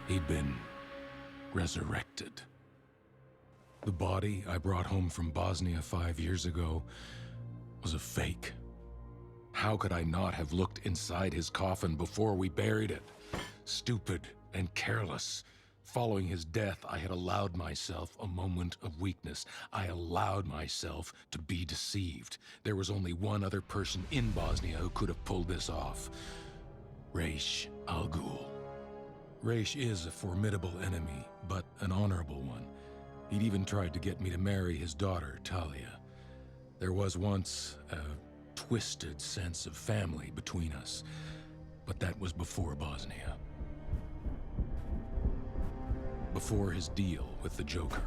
He'd been resurrected. The body I brought home from Bosnia 5 years ago was a fake. How could I not have looked inside his coffin before we buried it? Stupid and careless. Following his death, I had allowed myself a moment of weakness. I allowed myself to be deceived. There was only one other person in Bosnia who could have pulled this off. Raish Al Ghul. Raish is a formidable enemy, but an honorable one. He'd even tried to get me to marry his daughter, Talia. There was once a twisted sense of family between us, but that was before Bosnia. Before his deal with the Joker.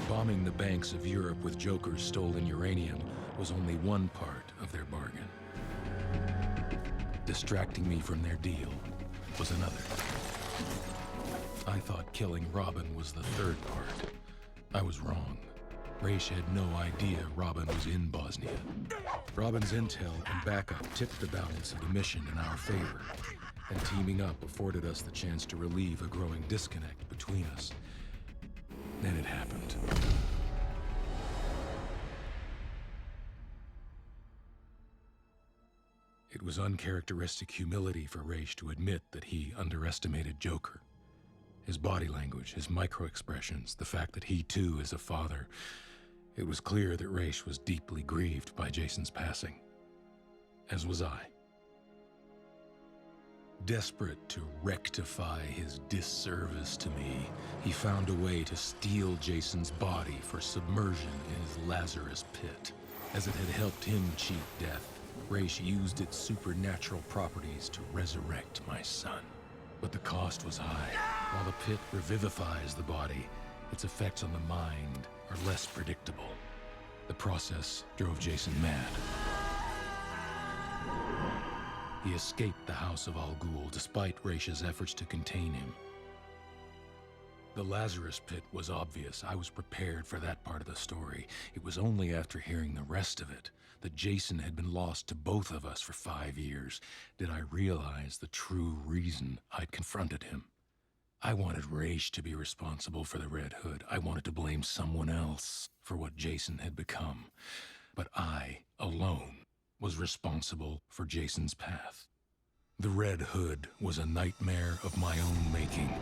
Bombing the banks of Europe with Joker's stolen uranium was only one part of their bargain. Distracting me from their deal was another. I thought killing Robin was the third part. I was wrong. Raish had no idea Robin was in Bosnia. Robin's intel and backup tipped the balance of the mission in our favor, and teaming up afforded us the chance to relieve a growing disconnect between us. Then it happened. It was uncharacteristic humility for Raish to admit that he underestimated Joker. His body language, his micro-expressions, the fact that he too is a father. It was clear that Raish was deeply grieved by Jason's passing, as was I. Desperate to rectify his disservice to me, he found a way to steal Jason's body for submersion in his Lazarus pit. As it had helped him cheat death, Raish used its supernatural properties to resurrect my son. But the cost was high. While the pit revivifies the body, its effects on the mind are less predictable. The process drove Jason mad. He escaped the house of Al Ghul despite Raish's efforts to contain him. The Lazarus pit was obvious. I was prepared for that part of the story. It was only after hearing the rest of it, that Jason had been lost to both of us for 5 years, did I realize the true reason I'd confronted him. I wanted Raish to be responsible for the Red Hood. I wanted to blame someone else for what Jason had become. But I, alone, was responsible for Jason's path. The Red Hood was a nightmare of my own making.